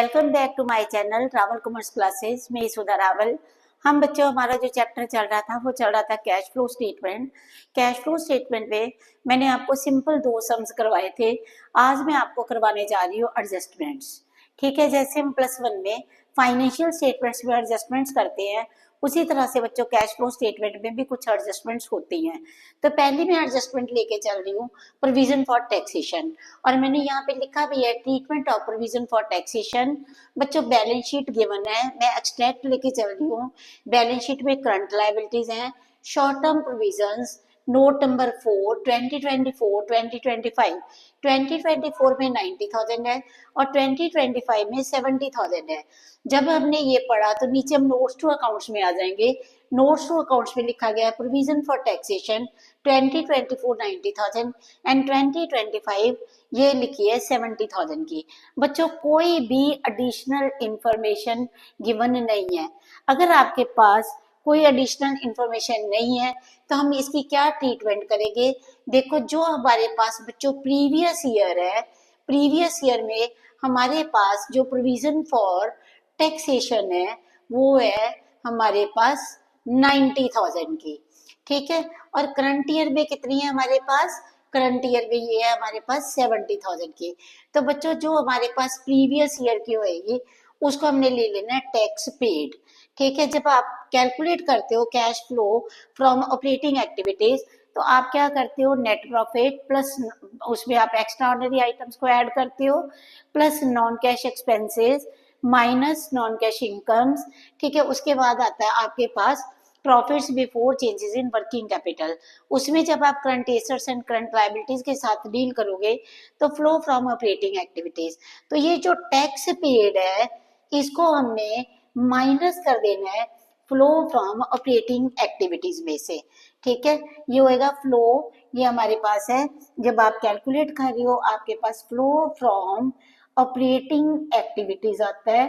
Welcome back to my channel Rawal commerce classes में सुधा रावल। हम बच्चों हमारा जो चैप्टर चल रहा था वो चल रहा था cash flow statement. Cash flow statement में मैंने आपको सिंपल दो सम्स करवाए थे। आज मैं आपको करवाने जा रही हूँ एडजस्टमेंट्स। ठीक है, जैसे हम +1 में फाइनेंशियल स्टेटमेंट्स में एडजस्टमेंट्स करते हैं उसी तरह से बच्चों कैश फ्लो स्टेटमेंट में भी कुछ एडजस्टमेंट्स होती हैं। तो पहली मैं एडजस्टमेंट लेके चल रही हूँ प्रोविजन फॉर टैक्सेशन, और मैंने यहाँ पे लिखा भी है treatment of provision for taxation. बच्चों बैलेंस शीट गिवन है, मैं एक्सट्रैक्ट लेके चल रही हूँ। बैलेंस शीट में करंट लायबिलिटीज हैं, short term provisions, note number 4 2024 2025। 2024 में 90,000 है और 2025 में 70,000 है। जब हमने ये पढ़ा तो नीचे हम नोट्स टू अकाउंट्स में आ जाएंगे। नोट्स टू अकाउंट्स में लिखा गया है प्रोविजन फॉर टैक्सेशन 2024 90,000 एंड 2025 ये लिखी है 70,000 की। बच्चों कोई भी एडिशनल इंफॉर्मेशन गिवन नहीं है। अगर आपके पास कोई एडिशनल इंफॉर्मेशन नहीं है तो हम इसकी क्या ट्रीटमेंट करेंगे। देखो जो हमारे पास बच्चों प्रीवियस ईयर है, प्रीवियस ईयर में हमारे पास जो प्रोविजन फॉर टैक्सेशन है वो है हमारे पास 90,000 की। ठीक है, और करंट ईयर में कितनी है हमारे पास, करंट ईयर में ये है हमारे पास 70,000 की। तो बच्चों जो हमारे पास प्रीवियस ईयर की होएगी उसको हमने ले लेना है टैक्स पेड। ठीक है, जब आप कैलकुलेट करते हो cash flow from operating activities तो आप क्या करते हो, नेट प्रॉफिट प्लस उसमें आप एक्स्ट्रा ऑर्डिनरी आइटम्स को ऐड करते हो plus non cash expenses minus non cash incomes. ठीक है, उसके बाद आता है आपके पास profits before changes in working capital. उसमें जब आप current assets and current liabilities के साथ डील करोगे तो फ्लो फ्रॉम ऑपरेटिंग एक्टिविटीज। तो ये जो टैक्स पेड है इसको हमने माइनस कर देना है फ्लो फ्रॉम ऑपरेटिंग एक्टिविटीज में से। ठीक है, ये होएगा फ्लो, ये हमारे पास है। जब आप कैलकुलेट कर रही हो आपके पास फ्लो फ्रॉम ऑपरेटिंग एक्टिविटीज आता है।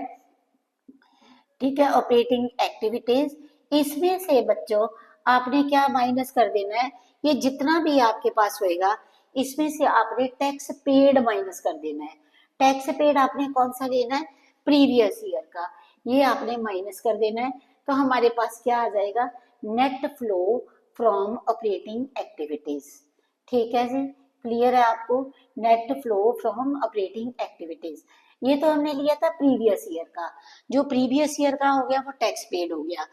ठीक है, ऑपरेटिंग एक्टिविटीज, इसमें से बच्चों आपने क्या माइनस कर देना है, ये जितना भी आपके पास होएगा इसमें से आपने टैक्स पेड माइनस कर देना है। टैक्स पेड आपने कौन सा लेना है, प्रीवियस ईयर का, ये आपने माइनस कर देना है। तो हमारे पास क्या आ जाएगा, net flow from operating activities. ठीक है जी, क्लियर है आपको, net flow from operating activities. ये तो हमने लिया था प्रीवियस ईयर का, जो प्रीवियस ईयर का हो गया वो टैक्स पेड हो गया।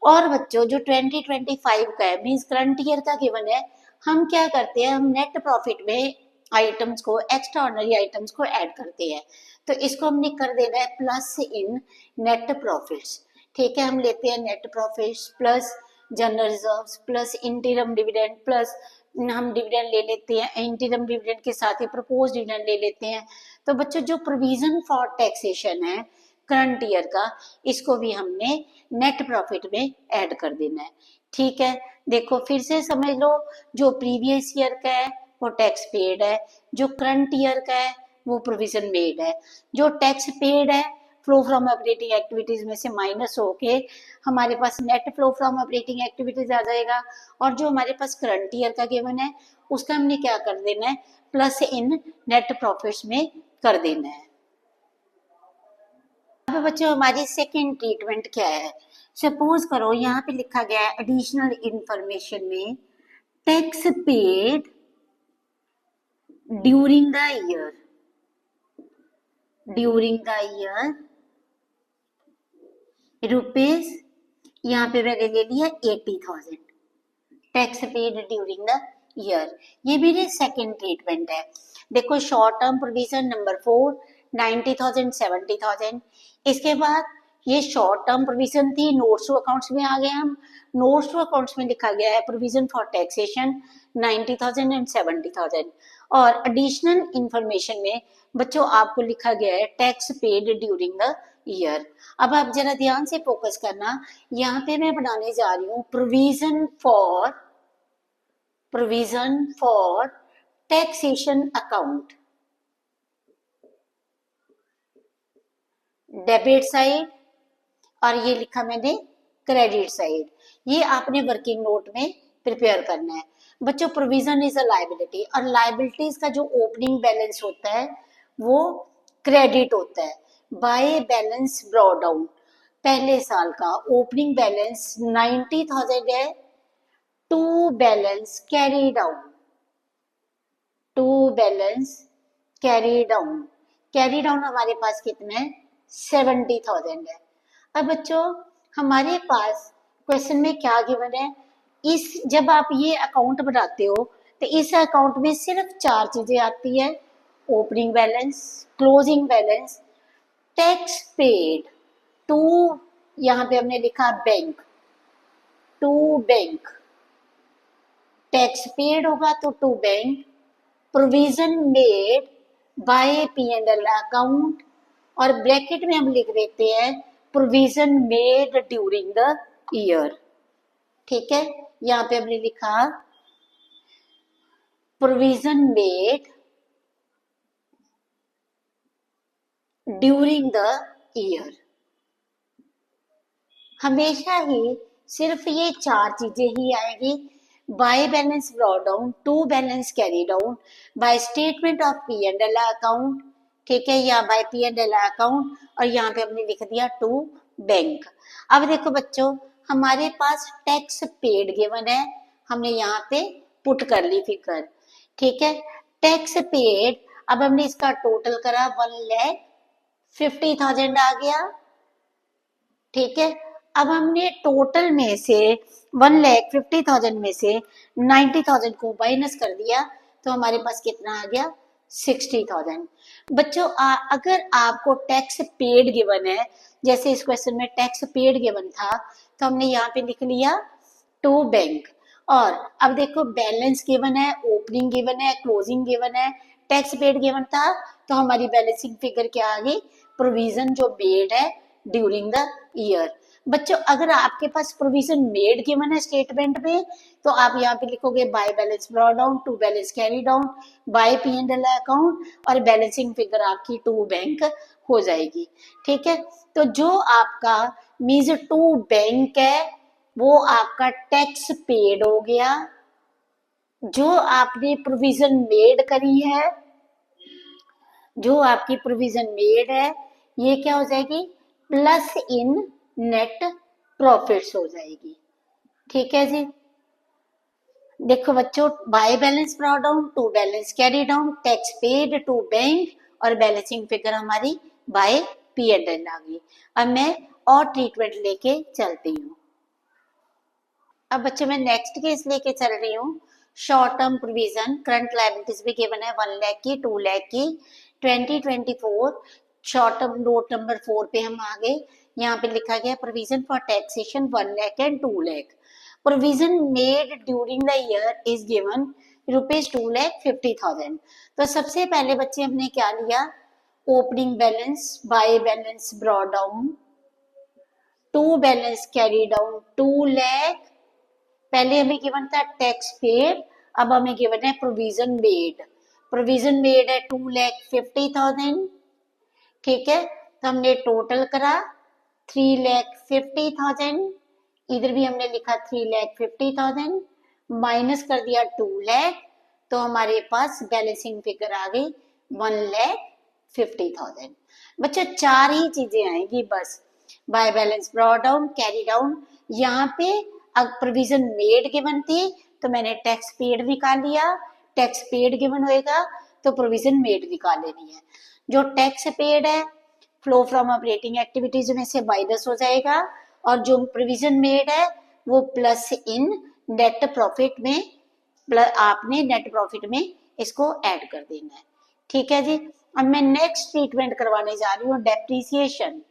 और बच्चों जो 2025 का है मीन्स करंट ईयर का गिवन है, हम क्या करते हैं, हम नेट प्रॉफिट में आइटम्स को, एक्स्ट्रा ऑर्डिनरी आइटम्स को ऐड करते हैं। तो इसको हमने कर देना है प्लस इन नेट प्रॉफिट्स। ठीक है, हम लेते हैं net profits plus general reserves plus इंटीरियम dividend plus हम डिविडेंड ले लेते हैं, इंटीरियम डिविडेंड के साथ ही प्रपोज डिविडेंड ले लेते हैं। तो बच्चों जो प्रोविजन फॉर टैक्सेशन है करंट ईयर का इसको भी हमने नेट प्रॉफिट में ऐड कर देना है। ठीक है, देखो फिर से समझ लो, जो प्रीवियस ईयर का है वो टैक्स पेड है, जो करंट ईयर का है वो प्रोविजन मेड है। जो टैक्स पेड है फ्लो फ्रॉम ऑपरेटिंग एक्टिविटीज में से माइनस होके हमारे पास net flow from operating activities आ जाएगा, और जो हमारे पास करंट ईयर का गिवन है उसका हमने क्या कर देना है, प्लस इन नेट प्रॉफिट्स में कर देना है। अब बच्चों हमारी सेकेंड ट्रीटमेंट क्या है, सपोज करो यहाँ पे लिखा गया है एडिशनल इंफॉर्मेशन में tax paid during the year, during the year rupees, यहाँ पे मैंने ले लिया 80,000 tax paid during the year. ये मेरी सेकेंड ट्रीटमेंट है। देखो शॉर्ट टर्म प्रोविजन नंबर 4 90,000 70,000। इसके बाद ये शॉर्ट टर्म प्रोविजन थी, नोट्स टू अकाउंट्स में आ गए हम। नोट्स टू अकाउंट्स में लिखा गया है प्रोविजन फॉर टैक्सेशन 90,000 एंड 70,000। और एडिशनल इंफॉर्मेशन में बच्चों आपको लिखा गया है tax paid during the year. अब आप जरा ध्यान से फोकस करना, यहाँ पे मैं बनाने जा रही हूँ provision for taxation account, debit side, और ये लिखा मैंने क्रेडिट साइड। ये आपने वर्किंग नोट में प्रिपेयर करना है। बच्चों प्रोविजन इज अ लायबिलिटी, और लायबिलिटीज का जो ओपनिंग बैलेंस होता है वो क्रेडिट होता है। बाय बैलेंस ब्रॉट डाउन, पहले साल का ओपनिंग बैलेंस 90,000 है, to balance carry down, to balance carry down, carry down हमारे पास कितना है 70,000 है। अब बच्चों हमारे पास क्वेश्चन में क्या गिवन है, इस जब आप ये अकाउंट बनाते हो तो इस अकाउंट में सिर्फ 4 चीजें आती है, opening balance, closing balance, tax paid, to यहाँ पे हमने लिखा bank, to bank, tax paid होगा तो to bank, provision made by P&L account, और ब्रैकेट में हम लिख देते हैं provision made during the year. ठीक है, यहाँ पे हमने लिखा provision made during the year. हमेशा ही सिर्फ ये 4 चीजें ही आएगी, by balance brought down, to balance carry down, by statement of P&L account, ठीक है, या बाय P&L अकाउंट, और यहाँ पे हमने लिख दिया टू बैंक। अब देखो बच्चों हमारे पास टैक्स पेड गिवन है, हमने यहाँ पे पुट कर ली फिगर, ठीक है, टैक्स पेड, अब हमने इसका टोटल करा 1,50,000 आ गया, ठीक है। अब हमने टोटल में से 1,50,000 में से 90,000 को माइनस कर दिया तो हमारे पास कितना आ गया 60,000। बच्चों अगर आपको टैक्स पेड गिवन है, जैसे इस क्वेश्चन में टैक्स पेड गिवन था तो हमने यहाँ पे लिख लिया टू बैंक, और अब देखो बैलेंस गिवन है, ओपनिंग गिवन है, क्लोजिंग गिवन है, टैक्स पेड गिवन था तो हमारी बैलेंसिंग फिगर क्या आ गई, प्रोविजन जो मेड है ड्यूरिंग द ईयर। बच्चों अगर आपके पास प्रोविजन मेड गिवन है स्टेटमेंट में तो आप यहाँ पे लिखोगे by balance brought down, to balance carry down, by P&L account, और बैलेंसिंग फिगर आपकी टू बैंक हो जाएगी। ठीक है, तो जो आपका मीन्स टू बैंक है वो आपका टैक्स पेड हो गया, जो आपने प्रोविजन मेड करी है, जो आपकी प्रोविजन मेड है ये क्या हो जाएगी प्लस इन नेट प्रॉफिट्स हो जाएगी। ठीक है जी, देखो बच्चों by balance brought down, to balance carry down, tax paid, to bank, और बैलेंसिंग फिगर हमारी बाय P&L आ गई। अब मैं और ट्रीटमेंट लेके चलती हूँ। अब बच्चों मैं नेक्स्ट केस लेके चल रही हूँ, short term provision, current liabilities भी गिवन है 1 लाख की, 2 लाख की, 2024 शॉर्ट टर्म नोट नंबर 4 पे हम आ गए। यहाँ पे लिखा गया provision for taxation 1 lakh and 2 lakh, provision made during the year is given ₹2,50,000। तो सबसे पहले बच्चे हमने क्या लिया, opening balance by balance brought down, to balance carry down 2 lakh, पहले हमें गिवन था टैक्स पेड, अब हमें गिवन है प्रोविजन मेड, प्रोविजन मेड है 2,50,000। ठीक है, तो हमने टोटल करा 3,50,000, इधर भी हमने लिखा 3,50,000 माइनस कर दिया 2 लाख, तो हमारे पास बैलेंसिंग फिगर आ गई 1,50,000। बच्चों 4 ही चीजें आएंगी बस, bye balance brought down, carry down, यहाँ पे अब प्रोविजन मेड गिवन थी तो मैंने टैक्स पेड निकाल लिया, टैक्स पेड गिवन होएगा तो प्रोविजन मेड निकाल लेनी है। जो टैक्स पेड है फ्लो फ्रॉम ऑपरेटिंग एक्टिविटीज में से माइनस हो जाएगा, और जो प्रोविजन मेड है वो प्लस इन नेट प्रॉफिट में, आपने नेट प्रॉफिट में इसको ऐड कर देना है। ठीक है जी, अब मैं नेक्स्ट ट्रीटमेंट करवाने जा रही हूँ डेप्रिसिएशन।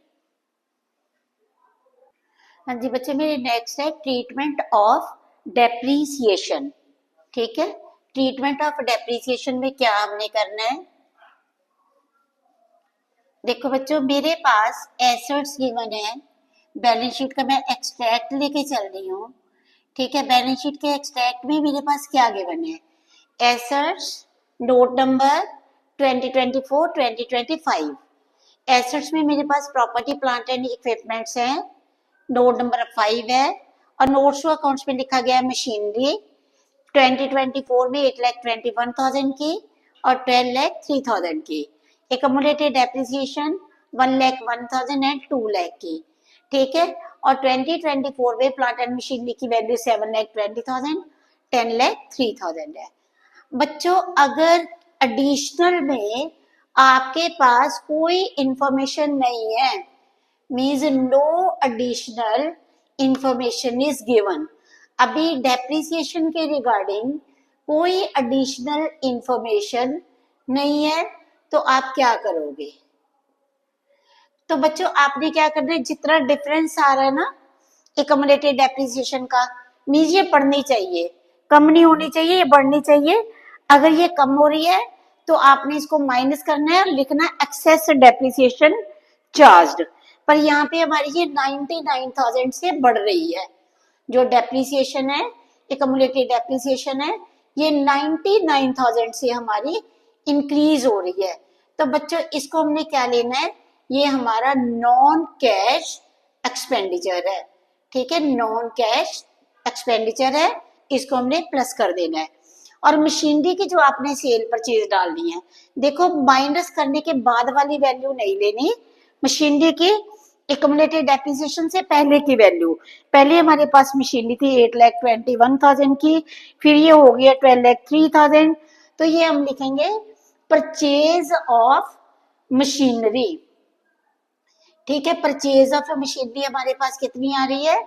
हाँ जी बच्चे, मेरे नेक्स्ट है ट्रीटमेंट ऑफ डेप्रीसिएशन। ठीक है, ट्रीटमेंट ऑफ डेप्रीसिएशन में क्या हमने करना है, देखो बच्चों मेरे पास एसेट्स गिवन है, बैलेंस शीट का मैं एक्सट्रैक्ट लेके चल रही हूँ। ठीक है, बैलेंस शीट के एक्सट्रैक्ट में मेरे पास क्या गिवन है, एसेट्स नोट नंबर 2024-2025, एसेट्स में मेरे पास प्रॉपर्टी प्लांट एंड इक्विपमेंट्स हैं, नोट नंबर 5 है, और नोट्स टू अकाउंट्स में लिखा गया है मशीनरी 2024 में 8,21,000 की और 12,03,000 की। एक्युमुलेटेड डेप्रिसिएशन 1,01,000 एंड 2 लाख की, ठीक है। और 2024 में प्लांट एंड मशीनरी की वैल्यू 7,20,000, 10,03,000 है। बच्चों अगर एडिशनल में आपके पास कोई इंफॉर्मेशन नहीं है, means no additional information is given, अभी डेप्रिसिएशन के रिगार्डिंग कोई एडिशनल इंफॉर्मेशन नहीं है, तो आप क्या करोगे? तो बच्चों आपने क्या करना है, जितना डिफरेंस आ रहा है ना एक्युमुलेटेड डेप्रिसिएशन का, मीन्स ये बढ़नी चाहिए, कम नहीं होनी चाहिए, ये बढ़नी चाहिए। अगर ये कम हो रही है तो आपने इसको माइनस करना है और लिखना एक्सेस डेप्रिसिएशन चार्ज्ड। पर यहाँ पे हमारी ये 99,000 से बढ़ रही है, जो डेप्रिसिएशन है, एक्युमुलेटेड डेप्रिसिएशन है, ये 99,000 से हमारी इंक्रीज हो रही है। तो बच्चों इसको हमने क्या लेना है, ये हमारा नॉन कैश एक्सपेंडिचर है, ठीक है, नॉन कैश एक्सपेंडिचर है, इसको हमने प्लस कर देना है। और मशीनरी की जो आपने सेल परचेज डालनी है, देखो माइनस करने के बाद वाली वैल्यू नहीं लेनी, मशीनरी की एक्युमुलेटेड डेप्रिसिएशन से पहले की वैल्यू, पहले हमारे पास मशीनरी थी 8,21,000 की, फिर ये हो गया 12,03,000, तो ये हम लिखेंगे परचेज ऑफ मशीनरी, ठीक है। परचेज ऑफ मशीनरी हमारे पास कितनी आ रही है,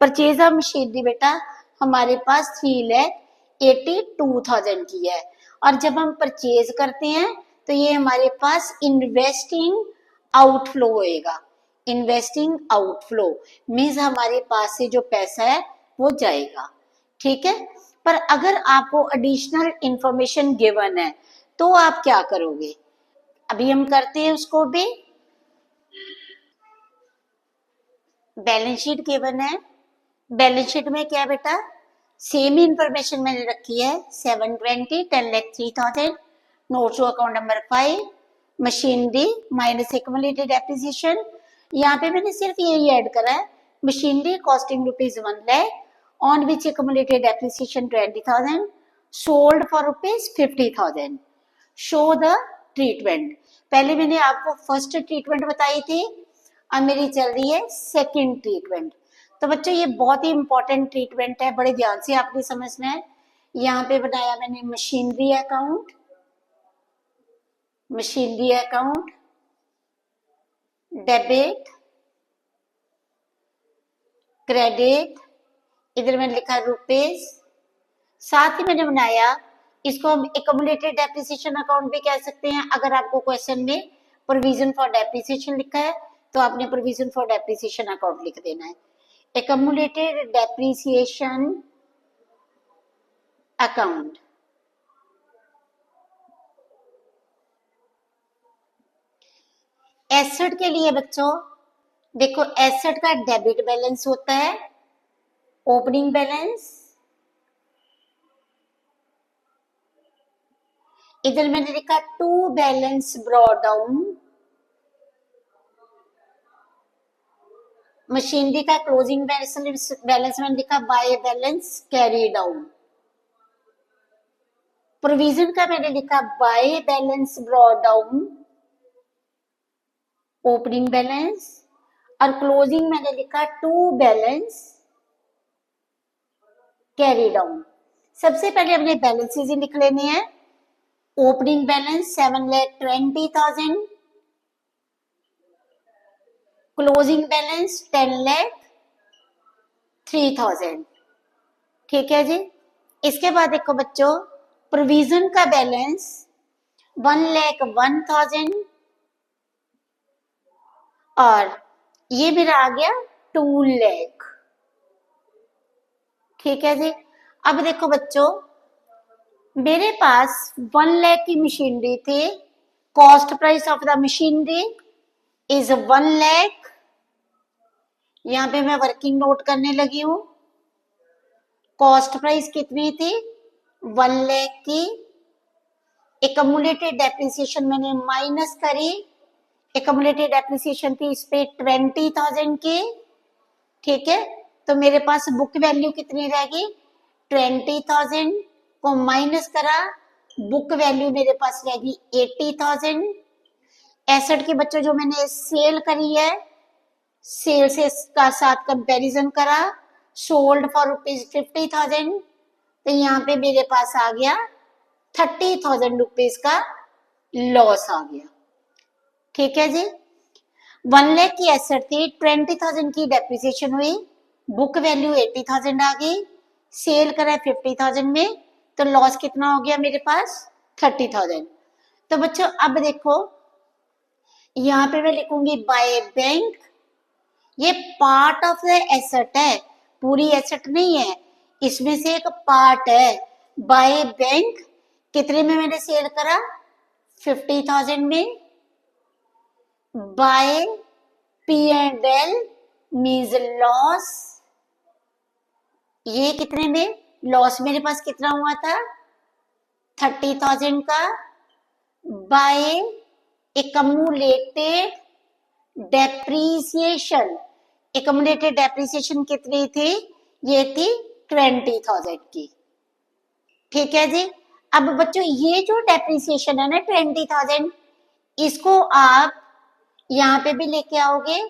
परचेज ऑफ मशीनरी बेटा हमारे पास 3,82,000 की है। और जब हम परचेज करते हैं तो ये हमारे पास इन्वेस्टिंग आउटफ्लो होएगा, इन्वेस्टिंग आउटफ्लो मीन्स हमारे पास से जो पैसा है वो जाएगा, ठीक है। पर अगर आपको एडिशनल इंफॉर्मेशन गिवन है तो आप क्या करोगे, अभी हम करते हैं उसको भी। बैलेंस शीट गिवन है, बैलेंस शीट में क्या बेटा सेम इंफॉर्मेशन मैंने रखी है, 720, 10,03,000, notes to account number 5, machinery minus accumulated depreciation, यहाँ पे मैंने सिर्फ यही ऐड करा है, machinery costing rupees 1 lakh on which accumulated depreciation 20,000, sold for rupees 50,000, show the treatment. पहले मैंने आपको फर्स्ट ट्रीटमेंट बताई थी, अब मेरी चल रही है सेकंड ट्रीटमेंट। तो बच्चों ये बहुत ही इंपॉर्टेंट ट्रीटमेंट है, बड़े ध्यान से आपने समझना है। यहाँ पे बनाया मैंने machinery account, machinery account debit credit, इधर मैंने लिखा रुपीज, साथ ही मैंने बनाया इसको हम एक्युमुलेटेड डेप्रिसिएशन अकाउंट भी कह सकते हैं। अगर आपको क्वेश्चन में प्रोविजन फॉर डेप्रिसिएशन लिखा है तो आपने प्रोविजन फॉर डेप्रिसिएशन अकाउंट लिख देना है, एक्युमुलेटेड डेप्रिसिएशन अकाउंट। एसेट के लिए बच्चों देखो, एसेट का डेबिट बैलेंस होता है, ओपनिंग बैलेंस, इधर मैंने लिखा to balance brought down, machinery का क्लोजिंग बैलेंस मैंने लिखा by balance carry down, provision का मैंने लिखा by balance brought down opening balance, और क्लोजिंग मैंने लिखा टू बैलेंस कैरी डाउन। सबसे पहले हमने बैलेंसेज ही लिख लेने हैं, ओपनिंग बैलेंस 7,20,000, क्लोजिंग बैलेंस 10,03,000, ठीक है जी। इसके बाद देखो बच्चों प्रोविजन का बैलेंस 1,01,000 और ये मेरा आ गया 2 लाख, ठीक है जी। अब देखो बच्चों मेरे पास 1 लाख की मशीनरी थी, cost price of the machinery is 1 lakh, यहाँ पे मैं वर्किंग नोट करने लगी हूं, कॉस्ट प्राइस कितनी थी 1 लाख की, एक्युमुलेटेड डेप्रिसिएशन मैंने माइनस करी, एक्युमुलेटेड डेप्रिसिएशन थी इस पे 20,000 की, ठीक है। तो मेरे पास बुक वैल्यू कितनी रहेगी 20,000 को माइनस करा, बुक वैल्यू मेरे पास रहेगी 80,000, एसेट की बच्चों जो मैंने सेल करी है, सेल से का साथ कंपैरिजन करा, सोल्ड फॉर ₹50,000, तो यहाँ पे मेरे पास आ गया ₹30,000 का लॉस आ गया। ठीक है जी। 1 लाख की एसेट थी, 20,000 की डेप्रिसिएशन हुई, बुक वैल्यू 80,000 आ गई, सेल करा 50,000 में, तो लॉस कितना हो गया मेरे पास 30,000। तो बच्चों अब देखो यहाँ पे मैं लिखूंगी बाय बैंक, ये पार्ट ऑफ द एसेट है, पूरी एसेट नहीं है, इसमें से एक पार्ट है। बाय बैंक कितने में मैंने सेल करा 50,000 में, बाय P&L मीन्स लॉस, ये कितने में लॉस मेरे पास कितना हुआ था 30,000 का, by accumulated depreciation, accumulated depreciation कितनी थी, ये थी 20,000 की। ठीक है जी। अब बच्चों ये जो डेप्रीसिएशन है ना 20,000, इसको आप यहां पे भी लेके आओगे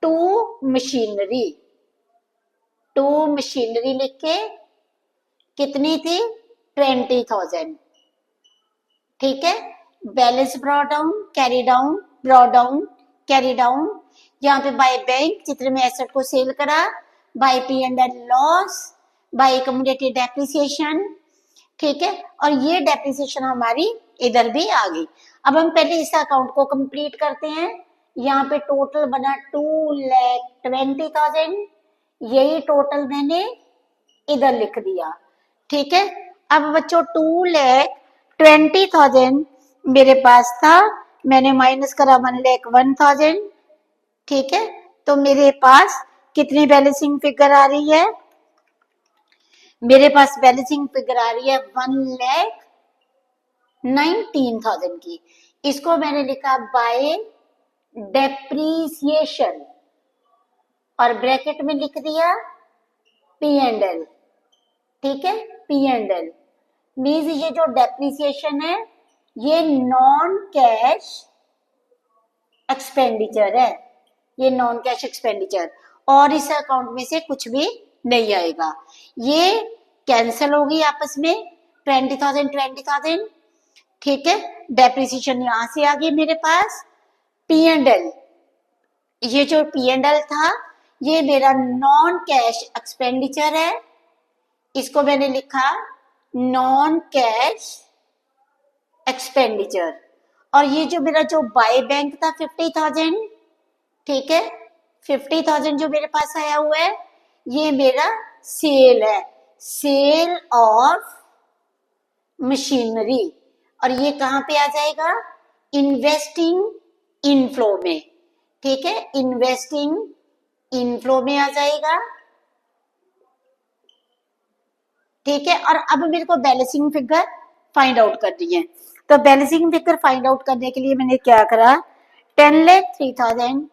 टू मशीनरी, टू मशीनरी लिख के कितनी थी 20,000। ठीक है, balance brought down, carry down, brought down, carry down, यहाँ पे बाय बैंक जितने में एसेट को सेल करा, by P&L loss, by accumulated depreciation. ठीक है, और ये डेप्रिसिएशन हमारी इधर भी आ गई। अब हम पहले इस अकाउंट को कंप्लीट करते हैं। यहाँ पे टोटल बना 2,20,000, यही टोटल मैंने इधर लिख दिया। ठीक है, अब बच्चों 2,20,000 मेरे पास था, मैंने माइनस करा 1,01,000। ठीक है, तो मेरे पास कितनी बैलेंसिंग फिगर आ रही है, मेरे पास बैलेंसिंग फिगर आ रही है 1,19,000 की। इसको मैंने लिखा बाय डेप्रीसिएशन और ब्रैकेट में लिख दिया P&L। ठीक है, P&L मीन्स ये जो डेप्रीसिएशन है ये नॉन कैश एक्सपेंडिचर है, ये नॉन कैश एक्सपेंडिचर, और इस अकाउंट में से कुछ भी नहीं आएगा, ये कैंसिल होगी आपस में 20,000। ठीक है, डेप्रिसिएशन यहां से आ गई मेरे पास। P&L, ये जो P&L था ये मेरा नॉन कैश एक्सपेंडिचर है, इसको मैंने लिखा नॉन कैश एक्सपेंडिचर। और ये जो मेरा जो बाय बैंक था 50,000, ठीक है, 50,000 जो मेरे पास आया हुआ है ये मेरा सेल है, सेल ऑफ मशीनरी, और ये कहां पे आ जाएगा इन्वेस्टिंग इनफ्लो में। ठीक है, इन्वेस्टिंग इनफ्लो में आ जाएगा। ठीक है, और अब मेरे को बैलेंसिंग फिगर फाइंड आउट करनी है, तो बैलेंसिंग फिगर फाइंड आउट करने के लिए मैंने क्या करा 10,03,000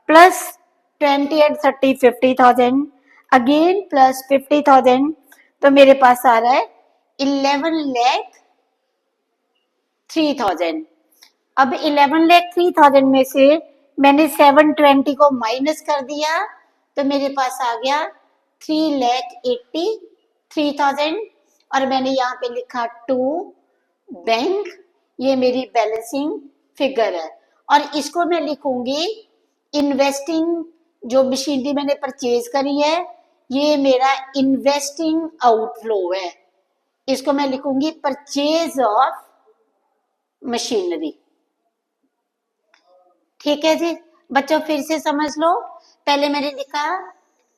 प्लस 20 and 30 50,000 अगेन प्लस 50,000, तो मेरे पास आ रहा है 11,03,000। अब 11,03,000 में से मैंने 720 को माइनस कर दिया, तो मेरे पास आ गया 3,83,000, और मैंने यहाँ पे लिखा टू बैंक, ये मेरी बैलेंसिंग फिगर है। और इसको मैं लिखूंगी इन्वेस्टिंग, जो मशीनरी मैंने परचेज करी है ये मेरा इन्वेस्टिंग आउटफ्लो है, इसको मैं लिखूंगी परचेज ऑफ मशीनरी। ठीक है जी बच्चों, फिर से समझ लो, पहले मैंने लिखा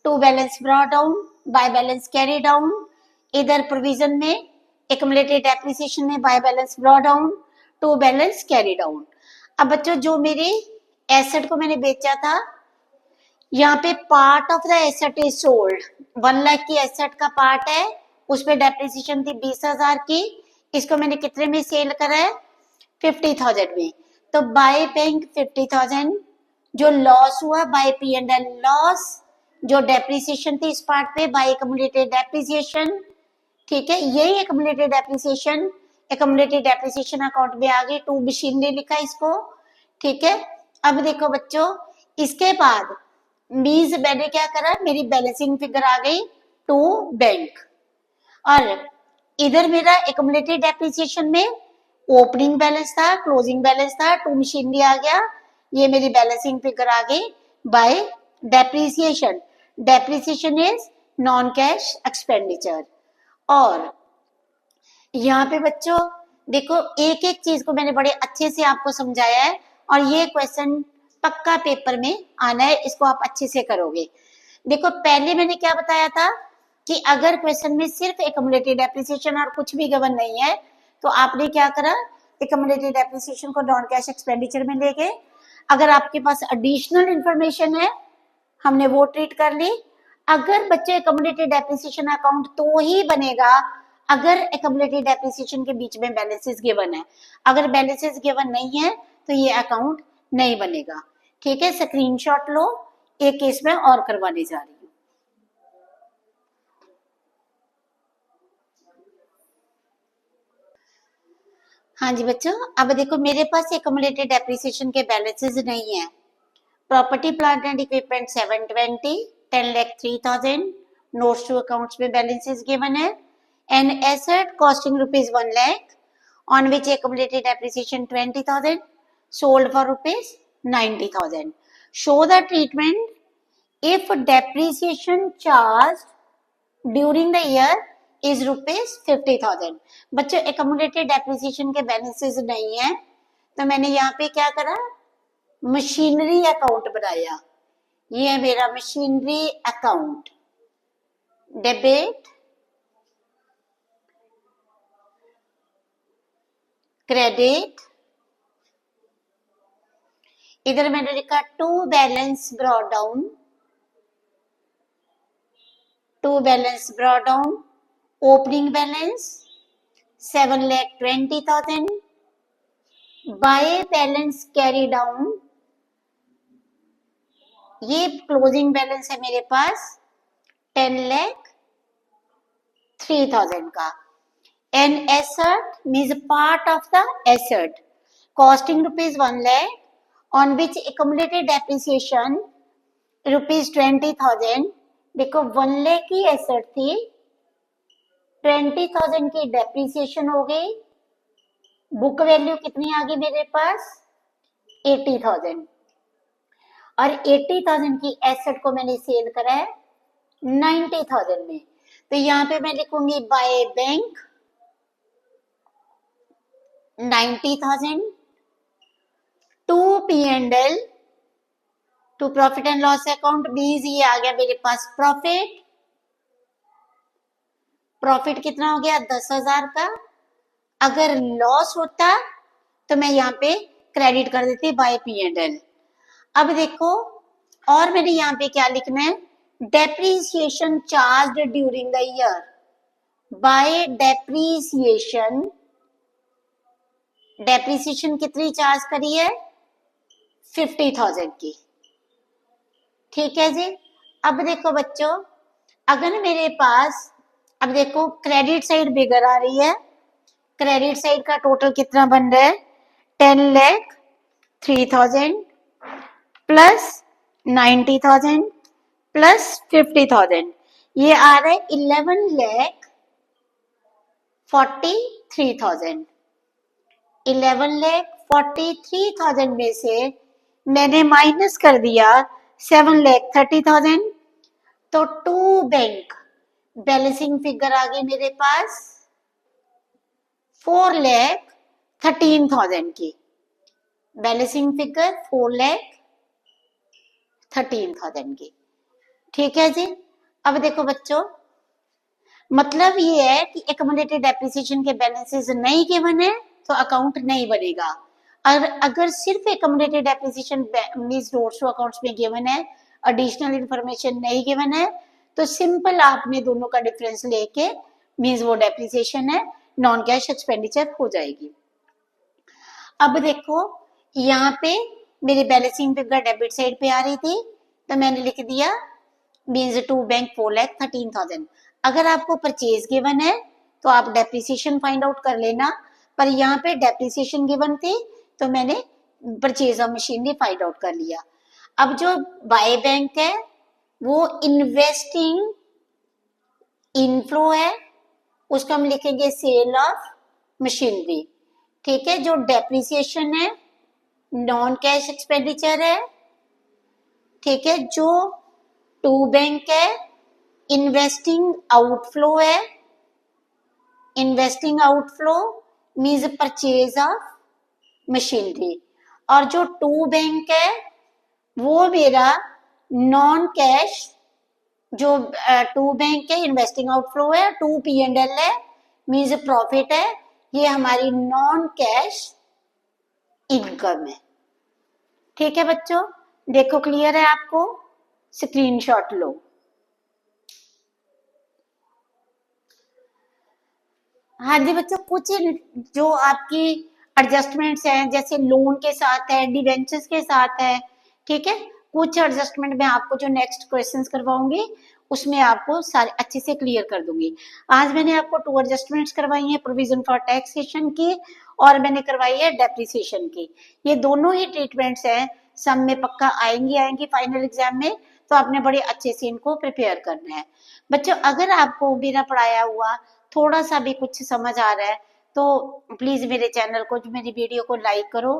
to balance brought down by balance carry down, इधर प्रोविजन में एक्यूमुलेटेड डेप्रिसिएशन में by balance brought down, to balance carry down. अब बच्चों जो मेरे एसेट को मैंने बेचा था, यहाँ पे part of the asset is sold, 1 lakh की एसेट का पार्ट है, उसमें डेप्रिसिएशन थी 20,000 की, इसको मैंने कितने में सेल करा है 50,000 में, तो बाय बैंक 50,000, जो लॉस हुआ बाय P&L लॉस, जो डेप्रिसिएशन थी इस पार्ट पे बाय एक्यूमुलेटेड डेप्रिसिएशन। ठीक है, यही एक्यूमुलेटेड डेप्रिसिएशन अकाउंट में आ गई, टू मशीनरी लिखा इसको, ठीक है। अब देखो बच्चों, इसके बाद मीन्स मैंने क्या करा, मेरी बैलेंसिंग फिगर आ गई टू बैंक, और इधर मेरा एक्युमुलेटेड डेप्रिसिएशन में ओपनिंग बैलेंस था, क्लोजिंग बैलेंस था, टू मशीनरी आ गया, ये मेरी बैलेंसिंग फिगर आ गई bye depreciation. Depreciation is non cash expenditure. और यहाँ पे बच्चों देखो, एक एक चीज को मैंने बड़े अच्छे से आपको समझाया है, और ये क्वेश्चन पक्का पेपर में आना है, इसको आप अच्छे से करोगे। देखो पहले मैंने क्या बताया था कि अगर क्वेश्चन में सिर्फ एक्युमुलेटेड डेप्रिसिएशन और कुछ भी गिवन नहीं है, तो आपने क्या करा, एक्युमुलेटेड डेप्रिसिएशन को नॉन कैश एक्सपेंडिचर में ले गए। अगर आपके पास एडिशनल इंफॉर्मेशन है, हमने वो ट्रीट कर ली। अगर बच्चे एक्युमुलेटेड डेप्रिसिएशन अकाउंट तो ही बनेगा अगर एक्युमुलेटेड डेप्रिसिएशन के बीच में बैलेंसेस गिवन है। अगर बैलेंसेस गिवन नहीं है तो ये अकाउंट नहीं बनेगा। ठीक है, स्क्रीनशॉट लो, एक केस में और करवाने जा रही हूँ। हाँ जी बच्चों, अब देखो मेरे पास एक्युमुलेटेड डेप्रिसिएशन के बैलेंसेस नहीं है। Property plant and equipment 720, 10,03,000, notes to accounts में बैलेंसेस गिवन है, an asset costing rupees 1 lakh on which accumulated depreciation 20,000, sold for rupees 90,000. Show the treatment if depreciation charged during the year is rupees 50,000. बच्चों accumulated depreciation के balances नहीं है, तो मैंने यहाँ पे क्या करा, मशीनरी अकाउंट बनाया। ये है मेरा मशीनरी अकाउंट, डेबिट क्रेडिट, इधर मैंने लिखा to balance brought down, to balance brought down, opening balance 7,20,000, by balance carry down, ये क्लोजिंग बैलेंस है मेरे पास 10,03,000 का। An asset means part of the asset costing rupees 1 lakh on which accumulated depreciation rupees 20,000। देखो 1 lakh की asset थी, 20,000 की depreciation हो गई, बुक वैल्यू कितनी आ गई मेरे पास 80,000, और 80,000 की एसेट को मैंने सेल करा है 90,000 में। तो यहाँ पे मैं लिखूंगी by bank 90,000 to P&L, to profit and loss account, बीज ये आ गया मेरे पास प्रॉफिट। प्रॉफिट कितना हो गया 10,000 का। अगर लॉस होता तो मैं यहाँ पे क्रेडिट कर देती बाय P&L। अब देखो, और मैंने यहाँ पे क्या लिखना है, depreciation charge during the year, by depreciation, depreciation कितनी चार्ज करी है 50,000 की। ठीक है जी। अब देखो बच्चों, अगर मेरे पास, अब देखो क्रेडिट साइड बिगर आ रही है, क्रेडिट साइड का टोटल कितना बन रहा है 10,03,000 प्लस 90,000 प्लस 50,000, ये आ रहा है 11,43,000। 11,43,000 में से मैंने माइनस कर दिया 7,30,000, तो टू बैंक बैलेंसिंग फिगर आ गई मेरे पास 4,13,000 की, बैलेंसिंग फिगर 4,13,000 की। ठीक है जी। अब देखो बच्चों, मतलब ये है कि एक्युमुलेटेड डेप्रिसिएशन के बैलेंसेस नहीं गिवन है तो अकाउंट नहीं बनेगा। और अगर सिर्फ accumulated depreciation means notes to accounts में गिवन है, एडिशनल इंफॉर्मेशन नहीं गिवन है, तो सिंपल आपने दोनों का डिफरेंस लेके मींस वो डेप्रिसिएशन है, नॉन कैश एक्सपेंडिचर हो जाएगी। अब देखो यहाँ पे मेरी बैलेंसिंग फिगर डेबिट साइड पे आ रही थी, तो मैंने लिख दिया मींस टू बैंक 4,13,000। अगर आपको परचेज गिवन है तो आप डेप्रिसिएशन फाइंड आउट कर लेना, पर यहाँ पे डेप्रिसिएशन गिवन थी तो मैंने purchase of machinery find out कर लिया। अब जो बाय बैंक है वो इन्वेस्टिंग इनफ्लो है, उसको हम लिखेंगे सेल ऑफ मशीनरी। ठीक है, जो डेप्रिसिएशन है नॉन कैश एक्सपेंडिचर है। ठीक है, जो टू बैंक है इन्वेस्टिंग आउटफ्लो है। Investing outflow means purchase of machinery. और जो टू बैंक है वो मेरा नॉन कैश, जो टू बैंक है इन्वेस्टिंग आउटफ्लो है, टू P&L है मीन्स प्रॉफिट है, ये हमारी नॉन कैश इनकम है। ठीक है बच्चों, देखो क्लियर है आपको, स्क्रीनशॉट लो। हाँ जी बच्चों, कुछ जो आपकी एडजस्टमेंट्स हैं जैसे लोन के साथ है, डिवेंचर्स के साथ है। ठीक है, कुछ एडजस्टमेंट मैं आपको जो नेक्स्ट क्वेश्चंस करवाऊंगी उसमें आपको सारे अच्छे से क्लियर कर दूंगी। आज मैंने आपको 2 एडजस्टमेंट्स करवाई हैं, प्रोविजन फॉर टैक्सेशन की और मैंने करवाई है डेप्रिसिएशन की। ये दोनों ही ट्रीटमेंट्स हैं, सब में पक्का आएंगी फाइनल एग्जाम में, तो आपने बड़े अच्छे से इनको प्रिपेयर करना है। बच्चों अगर आपको मेरा पढ़ाया हुआ थोड़ा सा भी कुछ समझ आ रहा है तो प्लीज मेरे चैनल को, जो मेरी वीडियो को लाइक करो।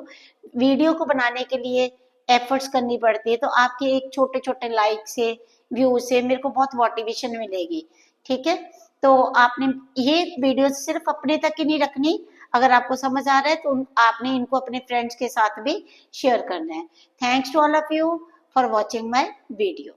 वीडियो को बनाने के लिए एफर्ट्स करनी पड़ती है, तो आपके एक छोटे छोटे लाइक से, व्यू से मेरे को बहुत मोटिवेशन मिलेगी। ठीक है, तो आपने ये वीडियो सिर्फ अपने तक ही नहीं रखनी, अगर आपको समझ आ रहा है तो आपने इनको अपने फ्रेंड्स के साथ भी शेयर करना है। Thanks to all of you for watching my video.